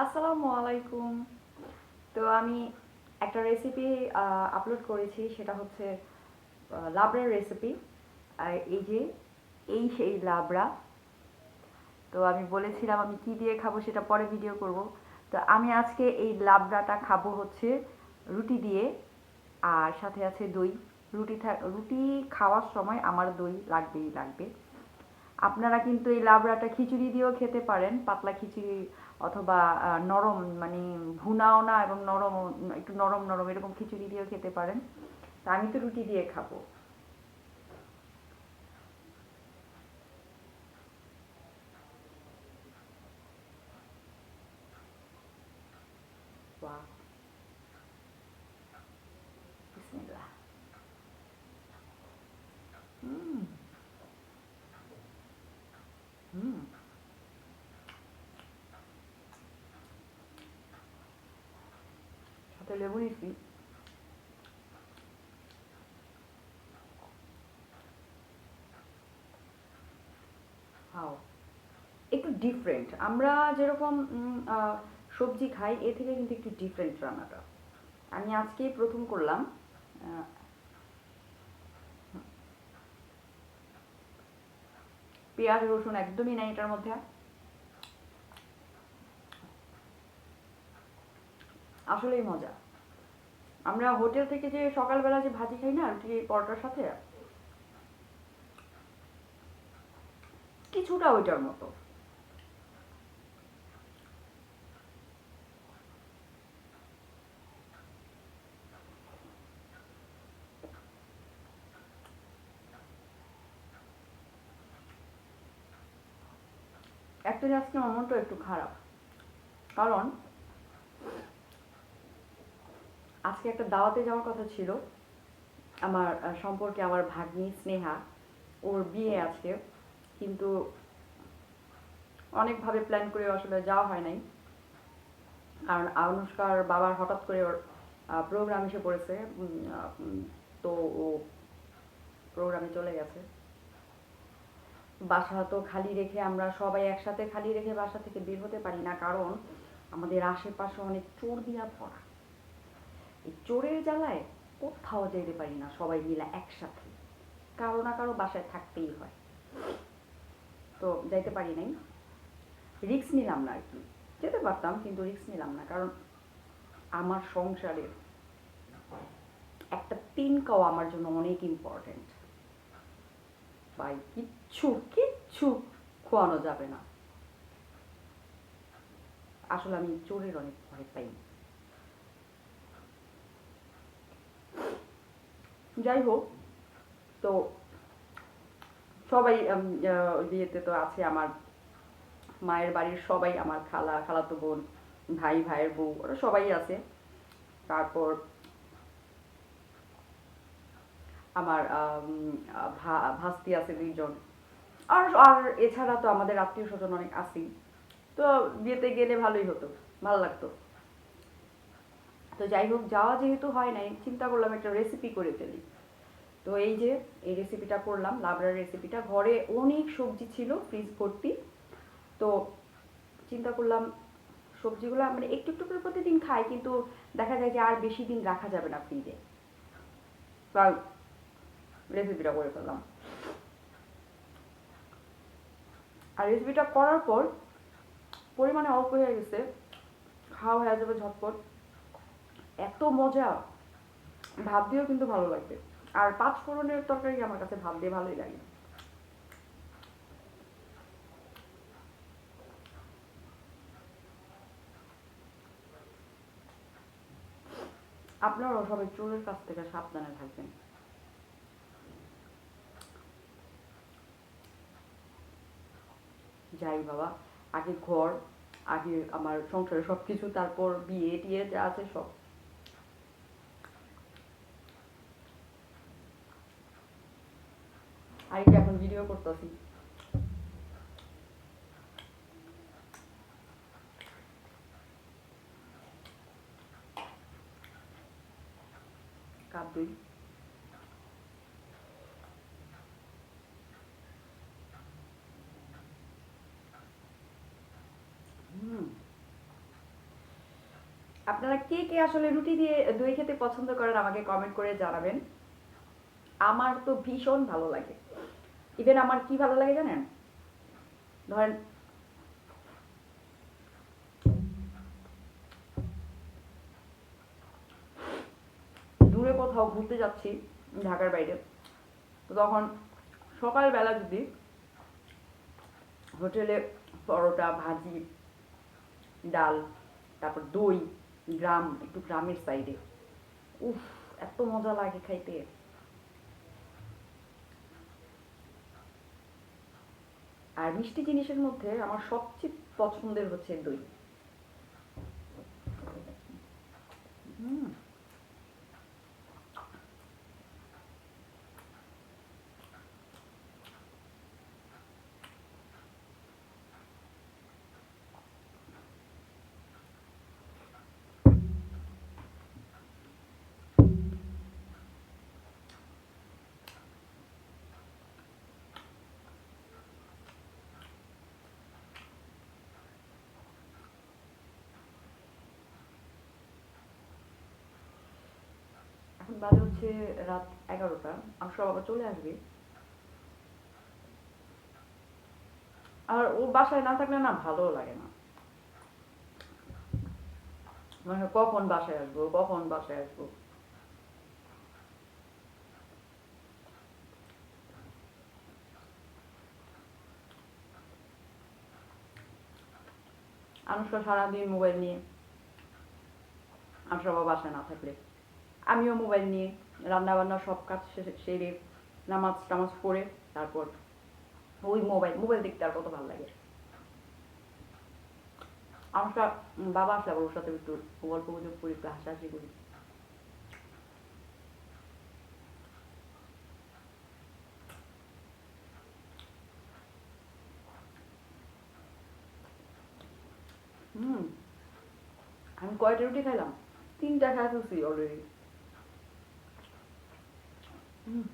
আসসালামু আলাইকুম। তো আমি একটা রেসিপি আপলোড করেছি, সেটা হচ্ছে লাবড়ার রেসিপি। আর এই সেই লাবড়া। তো আমি বলেছিলাম আমি কি দিয়ে খাবো সেটা পরে ভিডিও করব। তো আমি আজকে এই লাবড়াটা খাবো হচ্ছে রুটি দিয়ে, আর সাথে আছে দই। রুটি খাওয়ার সময় আমার দই লাগবেই লাগবে। আপনারা কিন্তু এই লাবড়াটা খিচুড়ি দিয়েও খেতে পারেন, পাতলা খিচুড়ি, অথবা নরম, মানে ভুনাও না এবং নরম, একটু নরম নরম এরকম খিচুড়ি দিয়েও খেতে পারেন। তা আমি তো রুটি দিয়ে খাবো। বাহ, বিসমিল্লাহ। হুম। হুম। সাথে লেবু নিচ্ছি। হাও, একটু ডিফারেন্ট। আমরা যেরকম সবজি খাই, এ থেকে কিন্তু একটু ডিফারেন্ট রান্নাটা। আমি আজকেই প্রথম করলাম। আহ, পেঁয়াজ রসুন একদমই নাই এটার মধ্যে। আসলেই মজা। আমরা হোটেল থেকে যে সকালবেলা যে ভাজি খাই না রুটি পরোটার সাথে, কিছুটা ওইটার মতো। একটা যে আজকে আমার মনটা একটু খারাপ, কারণ আজকে একটা দাওয়াতে যাওয়ার কথা ছিল। আমার সম্পর্কে আমার ভাগ্নি স্নেহা, ওর বিয়ে আছে, কিন্তু অনেকভাবে প্ল্যান করে আসলে যাওয়া হয় নাই। কারণ আনুষ্কার বাবার হঠাৎ করে ওর প্রোগ্রাম এসে পড়েছে। তো ও প্রোগ্রামে চলে গেছে। বাসা তো খালি রেখে, আমরা সবাই একসাথে খালি রেখে বাসা থেকে বের হতে পারি না, কারণ আমাদের আশেপাশে অনেক চোর দিয়া ভরা। এই চোরের জ্বালায় কোথাও যেতে পারি না সবাই মিলে একসাথে, কারো না কারো বাসায় থাকতেই হয়। তো যাইতে পারি নাই, রিস্ক নিলাম না আর কি। যেতে পারতাম কিন্তু রিস্ক নিলাম না, কারণ আমার সংসারের একটা তিনকাও আমার জন্য অনেক ইম্পর্টেন্ট। ভাই, কিচ্ছু কিচ্ছু খোয়ানো যাবে না। আসলে আমি চোরের অনেক ভয় পাই। যাই হোক, তো সবাই বিয়েতে তো আছে আমার মায়ের বাড়ির সবাই, আমার খালা, খালাতো বোন, ভাই, ভাইয়ের বউ, ওরা সবাই আছে। তারপর আমার ভাস্তি আছে দুইজন। আর আর এছাড়া তো আমাদের আত্মীয় স্বজন অনেক আছেই। তো বিয়েতে গেলে ভালোই হতো, ভালো লাগতো। তো যাই হোক, যাওয়া যেহেতু হয় নাই, চিন্তা করলাম একটা রেসিপি করে ফেলি। তো এই যে এই রেসিপিটা করলাম, লাবড়ার রেসিপিটা। ঘরে অনেক সবজি ছিল, ফ্রিজ ভর্তি। তো চিন্তা করলাম সবজিগুলো মানে একটু একটু করে প্রতিদিন খাই, কিন্তু দেখা যায় যে আর বেশি দিন রাখা যাবে না ফ্রিজে। বা রেসিপিটা করে ফেললাম। আর রেসিপিটা করার পর পরিমাণে অল্প হয়ে গেছে, খাওয়া হয়ে যাবে ঝটপট। এত মজা, ভাত দিয়েও কিন্তু ভালো লাগবে। আর পাঁচ ফোড়নের তরকারি আমার কাছে ভাত দিয়ে ভালোই লাগে। আপনারাও সবাই চোরের কাছ থেকে সাবধানে থাকবেন। যাই বাবা, আগে ঘর, আগে আমার সংসারে সব কিছু, তারপর বিয়ে টিয়ে যা আছে সব। আর এই যে এখন ভিডিও করতেছি। কাপ দুই। হুম। আপনারা কে কে আসলে রুটি দিয়ে দই খেতে পছন্দ করেন আমাকে কমেন্ট করে জানাবেন। আমার তো ভীষণ ভালো লাগে। ইভেন আমার কি ভালো লাগে জানেন? ধরেন দূরে কোথাও ঘুরতে যাচ্ছি, ঢাকার বাইরে, তো তখন সকালবেলা যদি হোটেলে পরোটা, ভাজি, ডাল, তারপর দই, একটু গ্রামের সাইডে, উফ, এত মজা লাগে খাইতে। আর মিষ্টি জিনিসের মধ্যে আমার সবচেয়ে পছন্দের হচ্ছে দই। হুম। এখন বাজে হচ্ছে রাত 11টা। আমার সব আবার চলে আসবে। আর ও বাসায় না থাকলে না ভালোও লাগে না। মানে কখন বাসায় আসবো, কখন বাসায় আসবো। আনুষ্কা সারাদিন মোবাইল নিয়ে, আনুষ্কা বাবা বাসায় না থাকলে আমিও মোবাইল নিয়ে রান্না বান্না সব কাজ সেরে নামাজ টামাজ পড়ে তারপর ওই মোবাইল মোবাইল দেখতে আর কত ভালো লাগে। আনুষ্কা বাবা আসলে আবার ওর সাথে একটু গল্প গুজব করি, একটু হাসাহাসি করি। হুম। আমি কয়টা রুটি খাইলাম? 3টা খাই ফেলছি অলরেডি। হুম।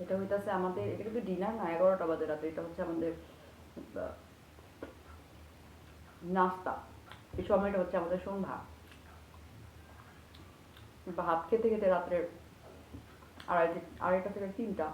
এটা হইতাছে আমাদের, এটা কিন্তু ডিনার না, 11টা বাজে রাতে, এটা হচ্ছে আমাদের আহ, নাস্তা। এই সময়টা হচ্ছে আমাদের সন্ধ্যা। ভাত খেতে খেতে রাত্রে আড়াইটা থেকে 3টা।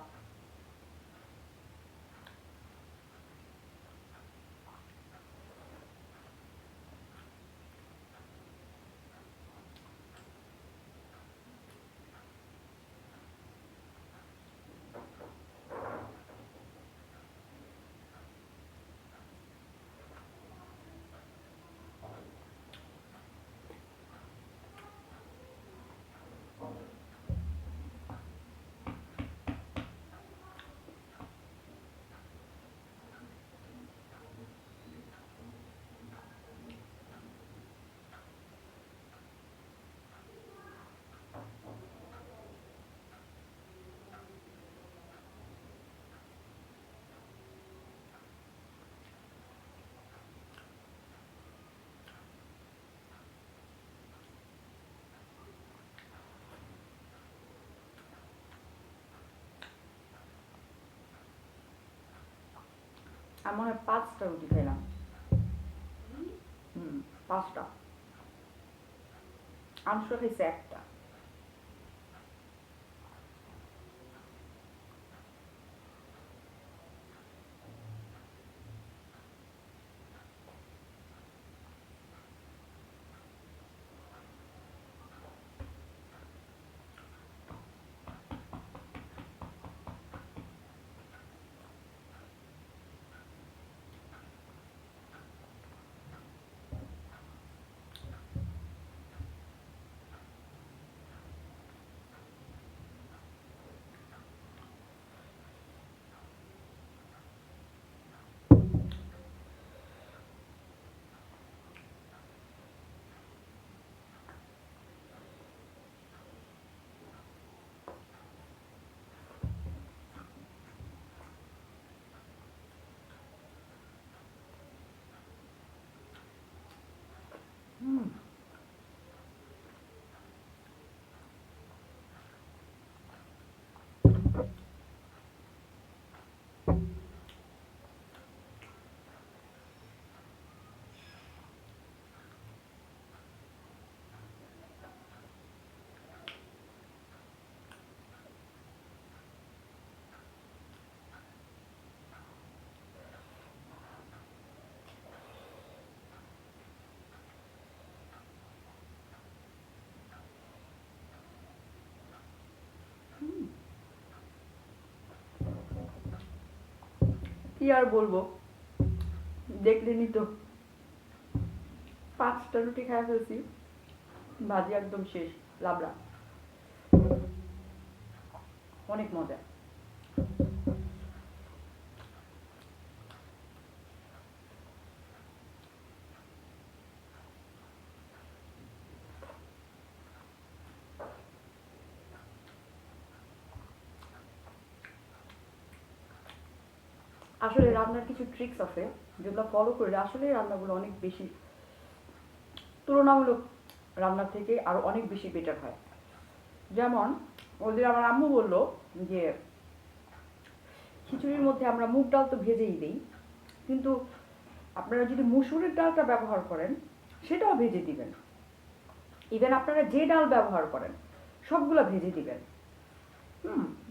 আমি মনে হয় 5টা রুটি খাইলাম। হুম, 5টা। আনুষ্কা খাইছে একটা। হুম। কি আর বলবো, দেখলেনই তো 5টা রুটি খাই ফেলছি, ভাজি একদম শেষ, লাবড়া অনেক মজা। আসলে রান্নার কিছু ট্রিক্স আছে যেগুলো ফলো করলে আসলে রান্নাগুলো অনেক বেশি, তুলনামূলক রান্নার থেকে আরো অনেক বেশি বেটার হয়। যেমন ওদের আমার আম্মু বললো যে খিচুড়ির মধ্যে আমরা মুগ ডাল তো ভেজেই দিই, কিন্তু আপনারা যদি মসুরের ডালটা ব্যবহার করেন সেটাও ভেজে দিবেন। ইভেন আপনারা যে ডাল ব্যবহার করেন সবগুলো ভেজে দিবেন।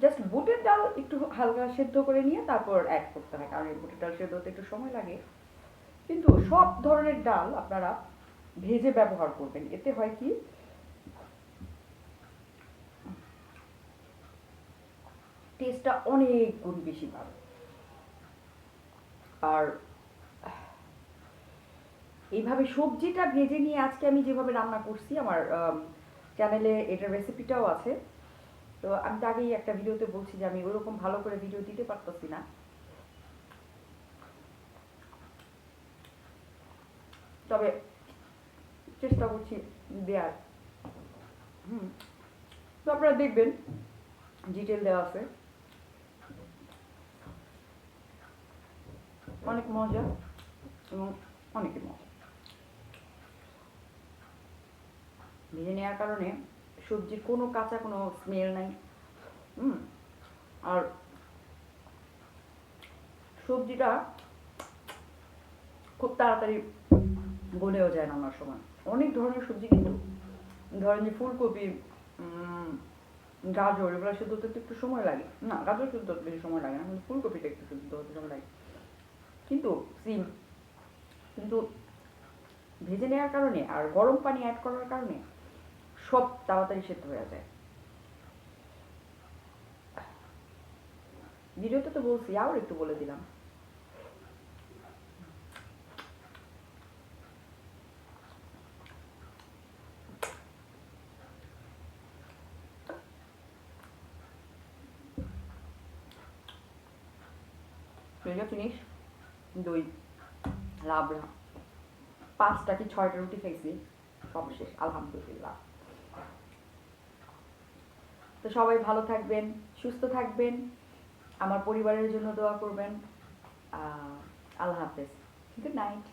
জাস্ট বুটের ডাল একটু হালকা সেদ্ধ করে নিয়ে তারপর অ্যাড করতে হয়, কারণ এই বুটের ডাল সেদ্ধ হতে একটু সময় লাগে। কিন্তু সব ধরনের ডাল আপনারা ভেজে ব্যবহার করবেন, এতে হয় কি টেস্টটা অনেক গুণ বেশি পাবে। আর এইভাবে সবজিটা ভেজে নিয়ে আজকে আমি যেভাবে রান্না করছি, আমার চ্যানেলে এটার রেসিপিটাও আছে। তো আমি তো আগেই একটা ভিডিওতে বলছি যে আমি ওরকম ভালো করে ভিডিও দিতে পারতেছি না, তবে চেষ্টা করছি দেওয়ার। তো আপনারা দেখবেন ডিটেল দেওয়া আছে, অনেক মজা এবং অনেকই মজা। ভেজে নেওয়ার কারণে সবজির কোনো কাঁচা কোনো স্মেল নাই। আর সবজিটা খুব তাড়াতাড়ি গলেও যায় রান্নার সময়। অনেক ধরনের সবজি কিন্তু ধরেন যে ফুলকপি, গাজর, এগুলো সেদ্ধ হতে একটু সময় লাগে না, গাজর সেদ্ধ হতে বেশি সময় লাগে না, কিন্তু ফুলকপিটা একটু সেদ্ধ হতে সময় লাগে, কিন্তু সিম কিন্তু ভেজে নেওয়ার কারণে আর গরম পানি অ্যাড করার কারণে সব তাড়াতাড়ি সেদ্ধ হয়ে যায়। ভিডিওতে তো বলছি, আবার একটু বলে দিলাম। এটা জিনিস দই, লাবড়া, 5টা কি 6টা রুটি খাইছি, সব শেষ আলহামদুলিল্লাহ। তো সবাই ভালো থাকবেন, সুস্থ থাকবেন, আমার পরিবারের জন্য দোয়া করবেন। আল্লাহ হাফেজ, গুড নাইট।